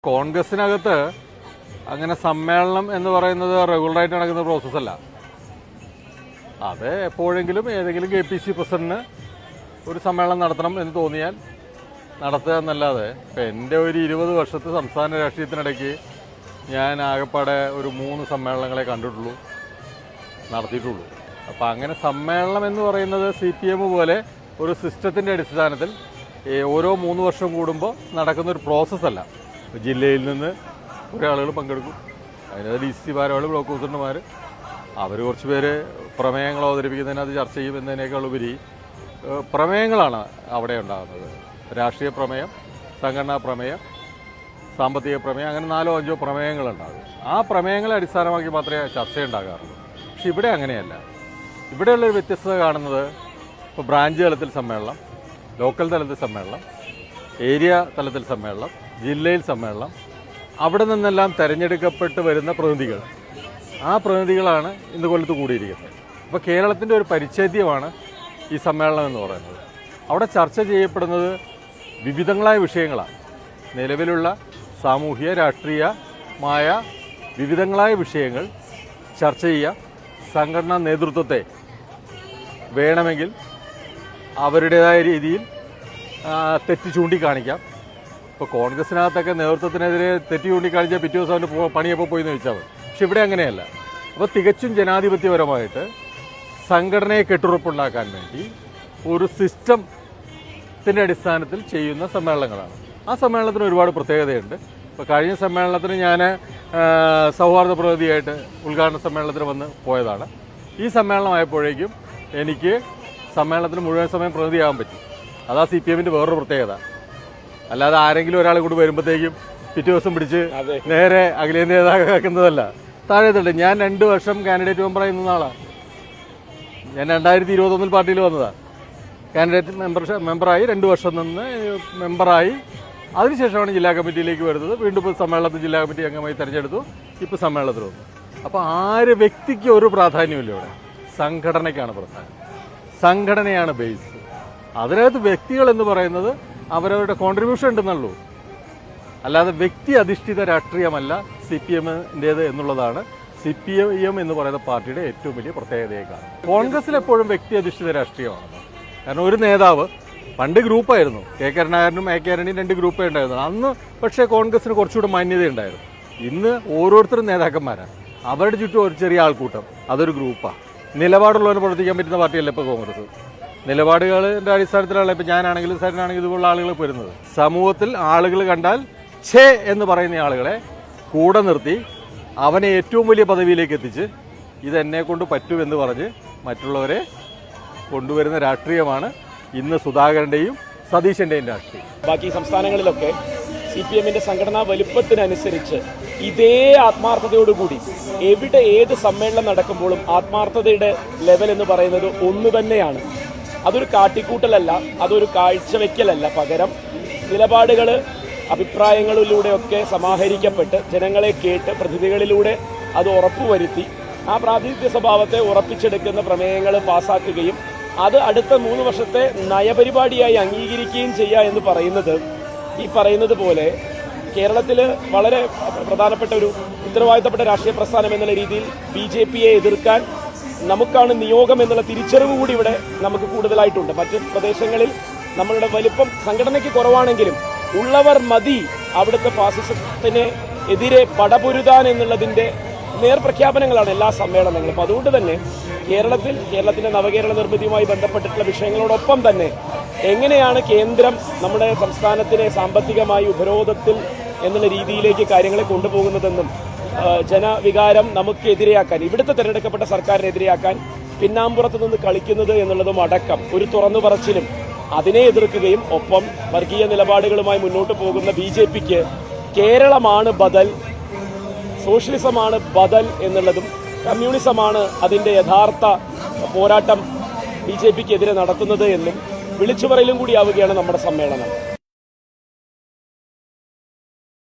കോൺഗ്രസിനകത്ത് അങ്ങനെ സമ്മേളനം എന്ന് പറയുന്നത് റെഗുലറായിട്ട് നടക്കുന്ന പ്രോസസ്സല്ല. അത് എപ്പോഴെങ്കിലും ഏതെങ്കിലും KPC പ്രസിഡന്റിന് ഒരു സമ്മേളനം നടത്തണം എന്ന് തോന്നിയാൽ നടത്തുക എന്നല്ലാതെ ഇപ്പം എൻ്റെ ഒരു 20 വർഷത്തെ സംസ്ഥാന രാഷ്ട്രീയത്തിനിടയ്ക്ക് ഞാൻ ആകെപ്പാടെ ഒരു 3 സമ്മേളനങ്ങളെ കണ്ടിട്ടുള്ളൂ, നടത്തിയിട്ടുള്ളൂ. അപ്പം അങ്ങനെ സമ്മേളനം എന്ന് പറയുന്നത് CPM പോലെ ഒരു സിസ്റ്റത്തിൻ്റെ അടിസ്ഥാനത്തിൽ ഓരോ 3 വർഷം കൂടുമ്പോൾ നടക്കുന്നൊരു പ്രോസസ്സല്ല. ജില്ലയിൽ നിന്ന് കുറേ ആളുകൾ പങ്കെടുക്കും, അതിനകത്ത് DC ഭാരവാഹി, ബ്ലോക്ക് പ്രസിഡന്റുമാർ, അവർ കുറച്ച് പേര് പ്രമേയങ്ങൾ അവതരിപ്പിക്കുന്നതിനകത്ത് ചർച്ച ചെയ്യും എന്നതിനേക്കാൾ ഉപരി പ്രമേയങ്ങളാണ് അവിടെ ഉണ്ടാകുന്നത്. രാഷ്ട്രീയ പ്രമേയം, സംഘടനാ പ്രമേയം, സാമ്പത്തിക പ്രമേയം, അങ്ങനെ 4-5 പ്രമേയങ്ങളുണ്ടാകും. ആ പ്രമേയങ്ങളെ അടിസ്ഥാനമാക്കി മാത്രമേ ചർച്ചയുണ്ടാകാറുള്ളൂ. പക്ഷെ ഇവിടെ അങ്ങനെയല്ല. ഇവിടെയുള്ളൊരു വ്യത്യസ്തത കാണുന്നത് ഇപ്പോൾ ബ്രാഞ്ച് തലത്തിൽ സമ്മേളനം, ലോക്കൽ തലത്തിൽ സമ്മേളനം, ഏരിയ തലത്തിൽ സമ്മേളനം, ജില്ലയിൽ സമ്മേളനം, അവിടെ നിന്നെല്ലാം തിരഞ്ഞെടുക്കപ്പെട്ട് വരുന്ന പ്രതിനിധികൾ, ആ പ്രതിനിധികളാണ് ഇന്ന് കൊല്ലത്ത് കൂടിയിരിക്കുന്നത്. അപ്പോൾ കേരളത്തിൻ്റെ ഒരു പരിച്ഛേദ്യമാണ് ഈ സമ്മേളനം എന്ന് പറയുന്നത്. അവിടെ ചർച്ച ചെയ്യപ്പെടുന്നത് വിവിധങ്ങളായ വിഷയങ്ങളാണ്. നിലവിലുള്ള സാമൂഹിക രാഷ്ട്രീയമായ വിവിധങ്ങളായ വിഷയങ്ങൾ ചർച്ച ചെയ്യുക, സംഘടനാ നേതൃത്വത്തെ വേണമെങ്കിൽ അവരുടേതായ രീതിയിൽ തെറ്റ് ചൂണ്ടിക്കാണിക്കാം. ഇപ്പോൾ കോൺഗ്രസിനകത്തൊക്കെ നേതൃത്വത്തിനെതിരെ തെറ്റ് ചൂണ്ടിക്കാണിച്ചാൽ പിറ്റേ ദിവസം അവൻ്റെ പണിയപ്പോൾ പോയി എന്ന് ചോദിച്ചാൽ മതി. പക്ഷെ ഇവിടെ അങ്ങനെയല്ല. അപ്പോൾ തികച്ചും ജനാധിപത്യപരമായിട്ട് സംഘടനയെ കെട്ടുറപ്പുണ്ടാക്കാൻ വേണ്ടി ഒരു സിസ്റ്റത്തിൻ്റെ അടിസ്ഥാനത്തിൽ ചെയ്യുന്ന സമ്മേളനങ്ങളാണ്. ആ സമ്മേളനത്തിന് ഒരുപാട് പ്രത്യേകതയുണ്ട്. ഇപ്പോൾ കഴിഞ്ഞ സമ്മേളനത്തിന് ഞാൻ സൗഹാർദ്ദ പ്രതിനിധിയായിട്ട് ഉദ്ഘാടന സമ്മേളനത്തിന് വന്ന് പോയതാണ്. ഈ സമ്മേളനമായപ്പോഴേക്കും എനിക്ക് സമ്മേളനത്തിന് മുഴുവൻ സമയം പ്രതിനിധിയാകാൻ പറ്റി. അതാ CPMൻ്റെ വേറൊരു പ്രത്യേകത. അല്ലാതെ ആരെങ്കിലും ഒരാൾ കൂടി വരുമ്പോഴത്തേക്കും പിറ്റേ ദിവസം പിടിച്ച് നേരെ അഖിലേന്ത്യാ നേതാക്കാക്കുന്നതല്ല. താഴെത്തുണ്ട്. ഞാൻ 2 വർഷം കാൻഡിഡേറ്റ് മെമ്പറായി നിന്ന ആളാണ്. ഞാൻ 2021 പാർട്ടിയിൽ വന്നതാണ്. കാൻഡിഡേറ്റ് മെമ്പറായി 2 വർഷം നിന്ന് മെമ്പറായി. അതിനുശേഷമാണ് ജില്ലാ കമ്മിറ്റിയിലേക്ക് വരുന്നത്. വീണ്ടും ഇപ്പോൾ സമ്മേളനത്തിൽ ജില്ലാ കമ്മിറ്റി അംഗമായി തിരഞ്ഞെടുത്തു. ഇപ്പോൾ സമ്മേളനത്തിൽ വന്നു. അപ്പോൾ ആര് വ്യക്തിക്ക് ഒരു പ്രാധാന്യമില്ല. ഇവിടെ സംഘടനയ്ക്കാണ് പ്രധാനം. സംഘടനയാണ് ബേസ്. അതിനകത്ത് വ്യക്തികൾ എന്ന് പറയുന്നത് അവരവരുടെ കോൺട്രിബ്യൂഷൻ ഉണ്ടെന്നുള്ളൂ. അല്ലാതെ വ്യക്തി അധിഷ്ഠിത രാഷ്ട്രീയമല്ല CPMൻ്റേത് എന്നുള്ളതാണ് CPM എന്ന് പറയുന്ന പാർട്ടിയുടെ ഏറ്റവും വലിയ പ്രത്യേകതയേക്കാണ്. കോൺഗ്രസിൽ എപ്പോഴും വ്യക്തി അധിഷ്ഠിത രാഷ്ട്രീയമാണ്. കാരണം ഒരു നേതാവ് പണ്ട് ഗ്രൂപ്പായിരുന്നു. K കരുണാകരനും A ആന്റണിയും 2 ഗ്രൂപ്പേ ഉണ്ടായിരുന്നു. അന്ന് പക്ഷേ കോൺഗ്രസിന് കുറച്ചുകൂടെ മാന്യതയുണ്ടായിരുന്നു. ഇന്ന് ഓരോരുത്തരും നേതാക്കന്മാരാണ്. അവരുടെ ചുറ്റും ഒരു ചെറിയ ആൾക്കൂട്ടം, അതൊരു ഗ്രൂപ്പാണ്. നിലപാടുള്ളവന് പ്രവർത്തിക്കാൻ പറ്റുന്ന പാർട്ടിയല്ല ഇപ്പോൾ കോൺഗ്രസ്. നിലപാടുകളുടെ അടിസ്ഥാനത്തിലാണ് ഇപ്പോൾ ഞാനാണെങ്കിലും സാറിനാണെങ്കിലും ഇതുപോലുള്ള ആളുകൾ വരുന്നത്. സമൂഹത്തിൽ ആളുകൾ കണ്ടാൽ ഛേ എന്ന് പറയുന്ന ആളുകളെ കൂടെ നിർത്തി അവനെ ഏറ്റവും വലിയ പദവിയിലേക്ക് എത്തിച്ച് ഇതെന്നെ കൊണ്ട് പറ്റുമെന്ന് പറഞ്ഞ് മറ്റുള്ളവരെ കൊണ്ടുവരുന്ന രാഷ്ട്രീയമാണ് ഇന്ന് സുധാകരൻ്റെയും സതീശൻ്റെയും രാഷ്ട്രീയം. ബാക്കി സംസ്ഥാനങ്ങളിലൊക്കെ CPMൻ്റെ സംഘടനാ വലുപ്പത്തിനനുസരിച്ച് ഇതേ ആത്മാർത്ഥതയോടുകൂടി എവിടെ ഏത് സമ്മേളനം നടക്കുമ്പോഴും ആത്മാർത്ഥതയുടെ ലെവൽ എന്ന് പറയുന്നത് ഒന്ന് തന്നെയാണ്. അതൊരു കാട്ടിക്കൂട്ടലല്ല, അതൊരു കാഴ്ചവെക്കലല്ല. പകരം നിലപാടുകൾ അഭിപ്രായങ്ങളിലൂടെയൊക്കെ സമാഹരിക്കപ്പെട്ട് ജനങ്ങളെ കേട്ട് പ്രതിനിധികളിലൂടെ അത് ഉറപ്പുവരുത്തി ആ പ്രാതിനിധ്യ സ്വഭാവത്തെ ഉറപ്പിച്ചെടുക്കുന്ന പ്രമേയങ്ങൾ പാസ്സാക്കുകയും അത് അടുത്ത 3 വർഷത്തെ നയപരിപാടിയായി അംഗീകരിക്കുകയും ചെയ്യുക എന്ന് പറയുന്നത് ഈ പറയുന്നത് പോലെ കേരളത്തിൽ വളരെ പ്രധാനപ്പെട്ട ഒരു ഉത്തരവാദിത്തപ്പെട്ട രാഷ്ട്രീയ പ്രസ്ഥാനം എന്നുള്ള രീതിയിൽ BJPയെ എതിർക്കാൻ നമുക്കാണ് നിയോഗം എന്നുള്ള തിരിച്ചറിവ് കൂടി ഇവിടെ നമുക്ക് കൂടുതലായിട്ടുണ്ട്. മറ്റ് പ്രദേശങ്ങളിൽ നമ്മളുടെ വലിപ്പം സംഘടനയ്ക്ക് കുറവാണെങ്കിലും ഉള്ളവർ മതി അവിടുത്തെ ഫാസിസത്തിന് എതിരെ പടപൊരുതാൻ എന്നുള്ളതിൻ്റെ നേർപ്രഖ്യാപനങ്ങളാണ് എല്ലാ സമ്മേളനങ്ങളും. അപ്പോൾ അതുകൊണ്ട് തന്നെ കേരളത്തിൻ്റെ നവകേരള നിർമ്മിതിയുമായി ബന്ധപ്പെട്ടിട്ടുള്ള വിഷയങ്ങളോടൊപ്പം തന്നെ എങ്ങനെയാണ് കേന്ദ്രം നമ്മുടെ സംസ്ഥാനത്തിനെ സാമ്പത്തികമായി ഉപരോധത്തിൽ എന്നുള്ള രീതിയിലേക്ക് കാര്യങ്ങളെ കൊണ്ടുപോകുന്നതെന്നും ജനവികാരം നമുക്കെതിരെയാക്കാൻ, ഇവിടുത്തെ തിരഞ്ഞെടുക്കപ്പെട്ട സർക്കാരിനെതിരെയാക്കാൻ പിന്നാമ്പുറത്ത് നിന്ന് കളിക്കുന്നത് എന്നുള്ളതും അടക്കം ഒരു തുറന്നു പറച്ചിലും അതിനെ എതിർക്കുകയും ഒപ്പം വർഗീയ നിലപാടുകളുമായി മുന്നോട്ട് പോകുന്ന BJPക്ക് കേരളമാണ് ബദൽ, സോഷ്യലിസമാണ് ബദൽ എന്നുള്ളതും കമ്മ്യൂണിസമാണ് അതിൻ്റെ യഥാർത്ഥ പോരാട്ടം BJPക്കെതിരെ നടത്തുന്നത് എന്നും വിളിച്ചുപറയലും കൂടിയാവുകയാണ് നമ്മുടെ സമ്മേളനം.